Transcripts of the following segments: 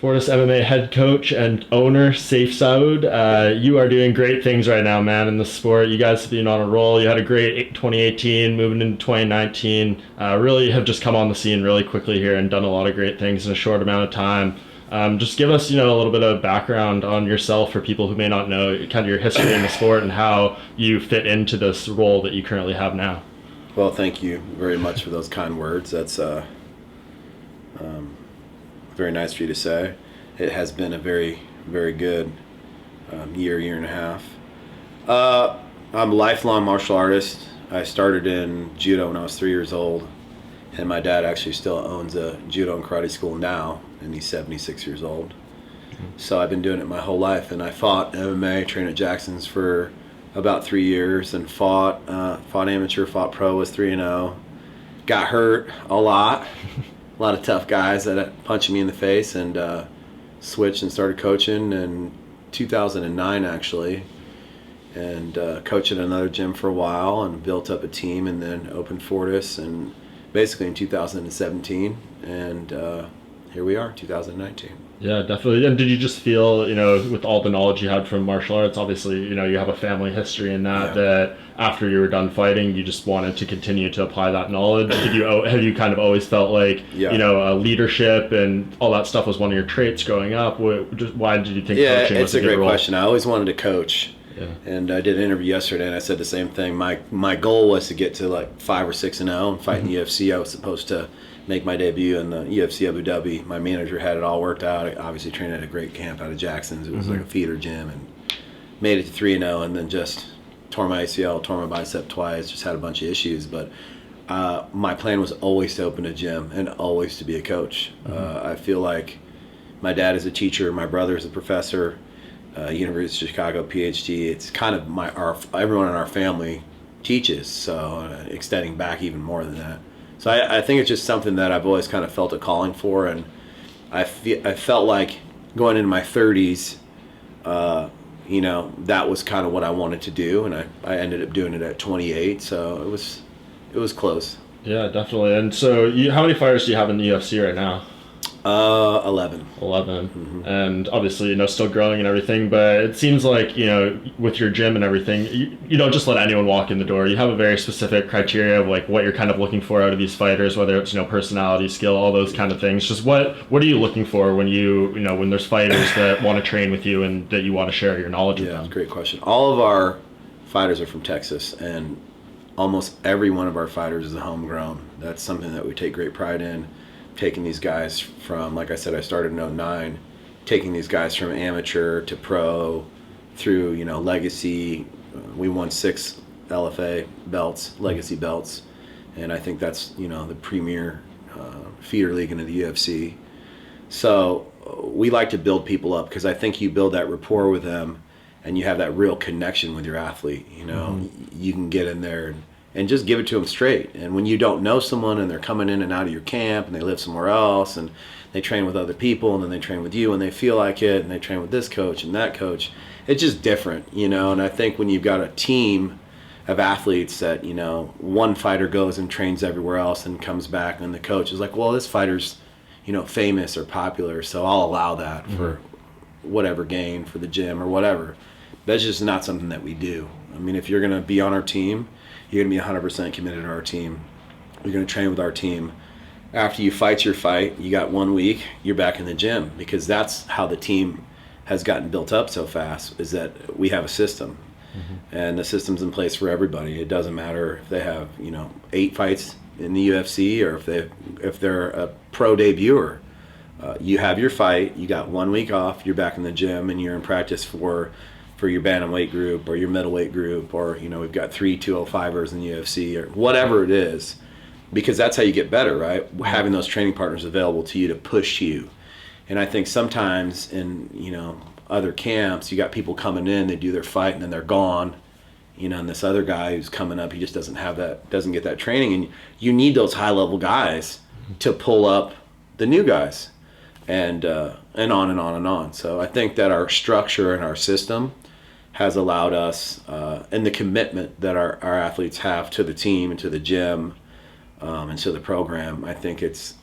Fortis MMA head coach and owner, Sayif Saud. You are doing great things right now, man, in the sport. You guys have been on a roll. You had a great 2018, moving into 2019. Really have just come on the scene really quickly here and done a lot of great things in a short amount of time. Just give us, a little bit of background on yourself for people who may not know kind of your history in the sport and how you fit into this role that you currently have now. Well, thank you very much for those kind words. That's very nice for you to say. It has been a very, very good year and a half. I'm a lifelong martial artist. I started in judo when I was 3 years old, and my dad actually still owns a judo and karate school now, and he's 76 years old. So I've been doing it my whole life, and I fought MMA, trained at Jackson's for about 3 years, and fought amateur, fought pro, was 3-0. Got hurt a lot of tough guys that punching me in the face, and switched and started coaching in 2009 actually, and coached at another gym for a while and built up a team, and then opened Fortis and basically in 2017, and here we are, 2019. Yeah, definitely. And did you just feel, with all the knowledge you had from martial arts, obviously, you have a family history in that, that after you were done fighting, you just wanted to continue to apply that knowledge? Have you kind of always felt like, leadership and all that stuff was one of your traits growing up? Why did you think coaching was a good role? It's a great question. I always wanted to coach. Yeah. And I did an interview yesterday, and I said the same thing. My goal was to get to like 5 or 6-0 and fight in the UFC. I was supposed to make my debut in the UFC Abu Dhabi. My manager had it all worked out. I obviously trained at a great camp out of Jackson's. It was like a feeder gym, and made it to 3-0, and then just tore my ACL, tore my bicep twice, just had a bunch of issues. But my plan was always to open a gym and always to be a coach. I feel like my dad is a teacher, my brother is a professor, University of Chicago PhD. It's kind of everyone in our family teaches, so extending back even more than that. So I think it's just something that I've always kind of felt a calling for, and I felt like going into my 30s, that was kind of what I wanted to do, and I ended up doing it at 28, so it was close. Yeah, definitely. And so how many fighters do you have in the UFC right now? 11. 11. Mm-hmm. And obviously, still growing and everything, but it seems like, with your gym and everything, you don't just let anyone walk in the door. You have a very specific criteria of like what you're kind of looking for out of these fighters, whether it's, personality, skill, all those kind of things. Just what are you looking for when when there's fighters that want to train with you and that you want to share your knowledge with them? Yeah, that's a great question. All of our fighters are from Texas, and almost every one of our fighters is a homegrown. That's something that we take great pride in. Taking these guys from, like I said, I started in 2009, taking these guys from amateur to pro through, legacy. We won 6 LFA belts, legacy belts, and I think that's, the premier feeder league into the UFC. So we like to build people up, because I think you build that rapport with them and you have that real connection with your athlete. You can get in there and just give it to them straight. And when you don't know someone and they're coming in and out of your camp and they live somewhere else and they train with other people and then they train with you and they feel like it and they train with this coach and that coach, it's just different, and I think when you've got a team of athletes that, one fighter goes and trains everywhere else and comes back and the coach is like, well, this fighter's, famous or popular, so I'll allow that for whatever gain for the gym or whatever. That's just not something that we do. I mean, if you're going to be on our team, you're going to be 100% committed to our team. You're going to train with our team. After you fight your fight, you got 1 week, you're back in the gym, because that's how the team has gotten built up so fast, is that we have a system. And the system's in place for everybody. It doesn't matter if they have, 8 fights in the UFC or if they're a pro debuter. You have your fight, you got 1 week off, you're back in the gym, and you're in practice for your bantamweight group or your middleweight group, or we've got 3 205ers in the UFC or whatever it is, because that's how you get better, right? Having those training partners available to you to push you. And I think sometimes in other camps, you got people coming in, they do their fight and then they're gone, and this other guy who's coming up, he just doesn't get that training, and you need those high level guys to pull up the new guys, and on and on and on. So I think that our structure and our system has allowed us, and the commitment that our athletes have to the team and to the gym, And so the program, I think it's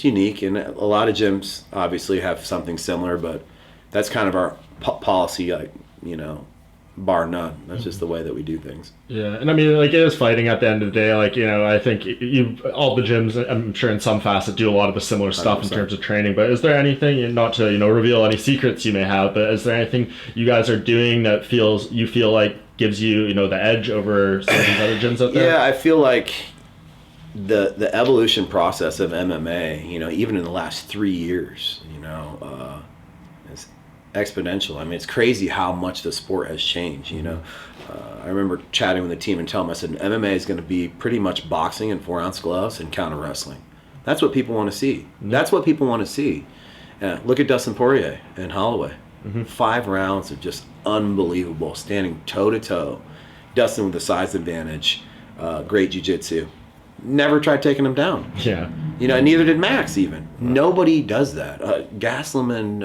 unique, and a lot of gyms obviously have something similar, but that's kind of our policy, like, bar none. That's just the way that we do things. Yeah, and I mean, like, it is fighting at the end of the day. Like, I think all the gyms, I'm sure in some facet, do a lot of the similar stuff 100%. in terms of training. But is there anything, not to reveal any secrets you may have, but is there anything you guys are doing that you feel like gives you the edge over some of these other gyms out there? Yeah, I feel like the evolution process of MMA, even in the last 3 years, is exponential. I mean, it's crazy how much the sport has changed. I remember chatting with the team and telling them, I said, MMA is going to be pretty much boxing in 4-ounce gloves and counter wrestling. That's what people want to see. That's what people want to see. Look at Dustin Poirier and Holloway. 5 rounds of just unbelievable, standing toe to toe. Dustin with the size advantage, great jiu-jitsu. Never tried taking him down. Yeah. And neither did Max even. Nobody does that. Gaslam and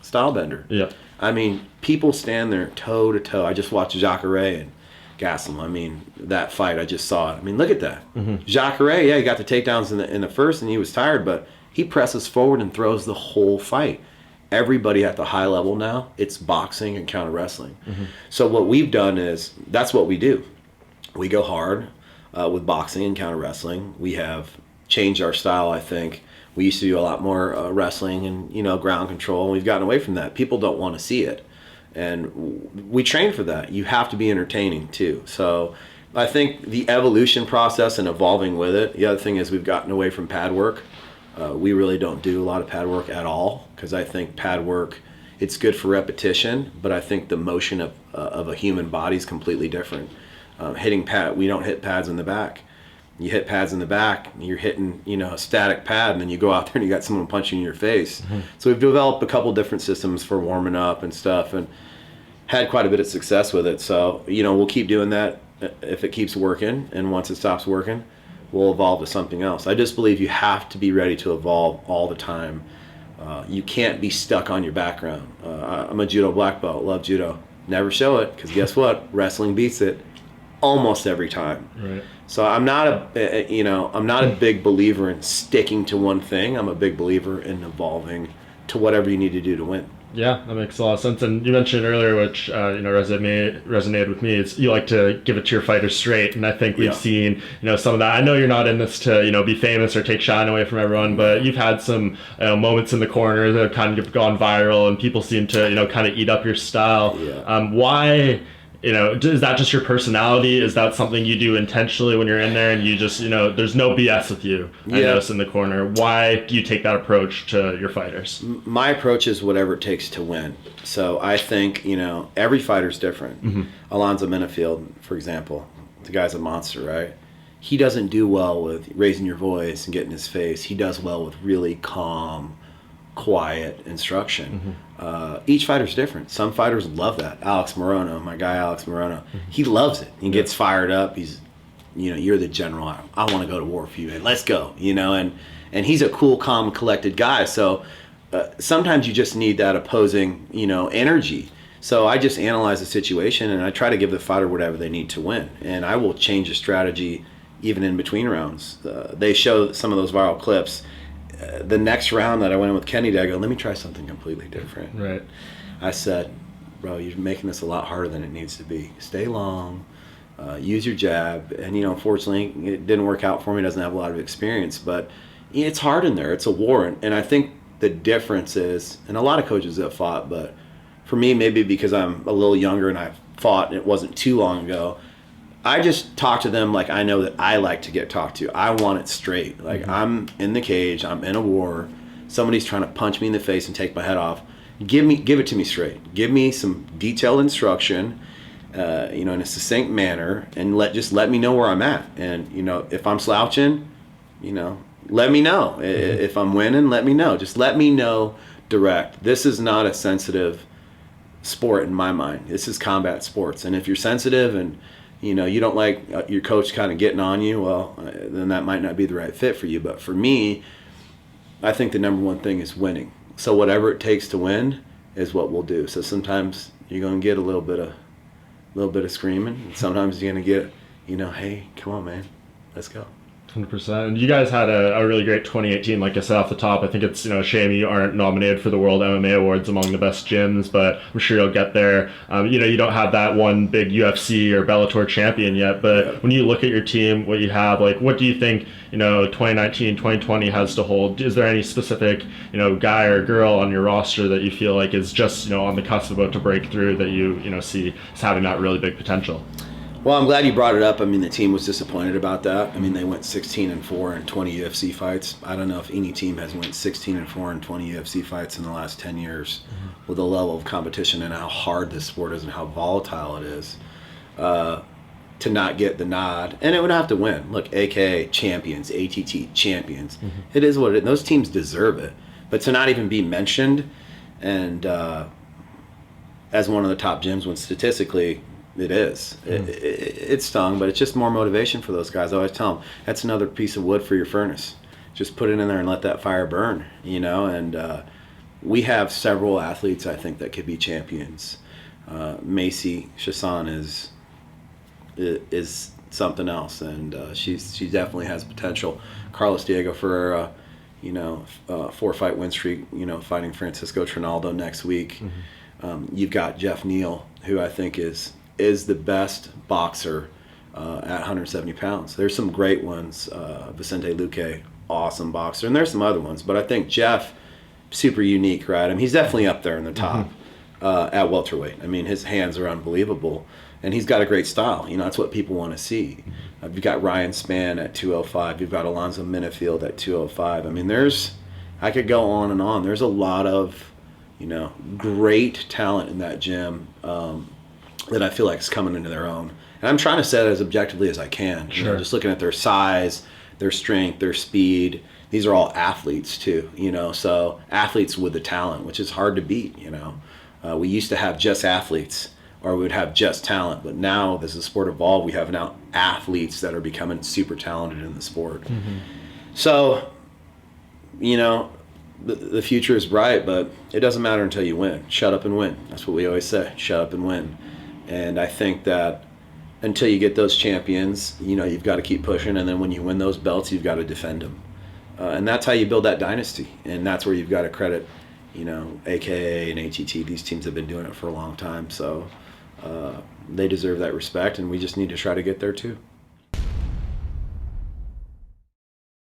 Stylebender. Yeah. I mean, people stand there toe to toe. I just watched Jacare and Gaslam. I mean, that fight, I just saw it. I mean, look at that. Jacare, he got the takedowns in the first and he was tired, but he presses forward and throws the whole fight. Everybody at the high level now, it's boxing and counter wrestling. So what we've done is, that's what we do. We go hard with boxing and counter wrestling. We have changed our style, I think. We used to do a lot more wrestling and, ground control. We've gotten away from that. People don't want to see it. And we train for that. You have to be entertaining too. So I think the evolution process and evolving with it. The other thing is we've gotten away from pad work. We really don't do a lot of pad work at all, because I think pad work, it's good for repetition, but I think the motion of a human body is completely different. Hitting pad, we don't hit pads in the back. You hit pads in the back, you're hitting, a static pad, and then you go out there and you got someone punching you in your face. So we've developed a couple different systems for warming up and stuff, and had quite a bit of success with it. So, we'll keep doing that if it keeps working, and once it stops working, we'll evolve to something else. I just believe you have to be ready to evolve all the time. You can't be stuck on your background. I'm a judo black belt, love judo. Never show it, because guess what? Wrestling beats it almost every time. Right. So I'm not a big believer in sticking to one thing. I'm a big believer in evolving to whatever you need to do to win. Yeah, that makes a lot of sense. And you mentioned earlier, which resonated with me, is you like to give it to your fighters straight. And I think we've seen some of that. I know you're not in this to be famous or take shine away from everyone, but you've had some moments in the corner that have kind of gone viral, and people seem to kind of eat up your style. Yeah. Why? Is that just your personality? Is that something you do intentionally when you're in there and you just, there's no BS with you? I notice in the corner. Why do you take that approach to your fighters? My approach is whatever it takes to win. So I think, every fighter's different. Alonzo Menifield, for example, the guy's a monster, right? He doesn't do well with raising your voice and getting in his face. He does well with really calm, quiet instruction. Each fighter's different. Some fighters love that. Alex Morono, my guy Alex Morono, he loves it. He gets fired up. He's, you're the general. I want to go to war for you, man. Let's go. And he's a cool, calm, collected guy. So sometimes you just need that opposing, energy. So I just analyze the situation and I try to give the fighter whatever they need to win. And I will change the strategy even in between rounds. They show some of those viral clips. The next round that I went in with Kennedy, I go, let me try something completely different. Right. I said, bro, you're making this a lot harder than it needs to be. Stay long, use your jab. And, unfortunately, it didn't work out for me. He doesn't have a lot of experience. But it's hard in there. It's a war. And I think the difference is, and a lot of coaches have fought, but for me, maybe because I'm a little younger and I've fought and it wasn't too long ago, I just talk to them like I know that I like to get talked to. I want it straight. Like, I'm in the cage, I'm in a war, somebody's trying to punch me in the face and take my head off. Give it to me straight. Give me some detailed instruction, in a succinct manner, and let me know where I'm at. And if I'm slouching, let me know. If I'm winning, let me know. Just let me know direct. This is not a sensitive sport in my mind. This is combat sports, and if you're sensitive and you don't like your coach kind of getting on you, well, then that might not be the right fit for you. But for me, I think the number one thing is winning. So whatever it takes to win is what we'll do. So sometimes you're going to get a little bit of screaming. And sometimes you're going to get, hey, come on, man, let's go. 100%. And you guys had a really great 2018. Like I said off the top, I think it's a shame you aren't nominated for the World MMA Awards among the best gyms, but I'm sure you'll get there. You don't have that one big UFC or Bellator champion yet, but when you look at your team, what you have, like, what do you think 2019, 2020 has to hold? Is there any specific guy or girl on your roster that you feel like is just on the cusp about to break through that you see as having that really big potential? Well, I'm glad you brought it up. I mean, the team was disappointed about that. I mean, they went 16-4 in 20 UFC fights. I don't know if any team has went 16-4 in 20 UFC fights in the last 10 years with the level of competition and how hard this sport is and how volatile it is. To not get the nod, and it would have to win. Look, AKA champions, ATT champions. It is what it is. Those teams deserve it. But to not even be mentioned and as one of the top gyms when statistically it is. It stung, but it's just more motivation for those guys. I always tell them, that's another piece of wood for your furnace. Just put it in there and let that fire burn, and we have several athletes, I think, that could be champions. Macy Chasson is something else, and she definitely has potential. Carlos Diego Ferreira, 4-fight win streak, fighting Francisco Trinaldo next week. You've got Jeff Neal, who I think is the best boxer at 170 pounds. There's some great ones. Vicente Luque, awesome boxer. And there's some other ones. But I think Jeff, super unique, right? I mean, he's definitely up there in the top at welterweight. I mean, his hands are unbelievable. And he's got a great style. That's what people want to see. You've got Ryan Spann at 205. You've got Alonzo Minifield at 205. I mean, I could go on and on. There's a lot of, great talent in that gym. That I feel like is coming into their own. And I'm trying to set it as objectively as I can. Sure. Just looking at their size, their strength, their speed. These are all athletes too, so athletes with the talent, which is hard to beat, We used to have just athletes, or we would have just talent, but now as the sport evolved, we have now athletes that are becoming super talented in the sport. So, the future is bright, but it doesn't matter until you win. Shut up and win. That's what we always say. Shut up and win. And I think that until you get those champions, you've got to keep pushing. And then when you win those belts, you've got to defend them. And that's how you build that dynasty. And that's where you've got to credit, AKA and ATT. These teams have been doing it for a long time. So they deserve that respect. And we just need to try to get there too.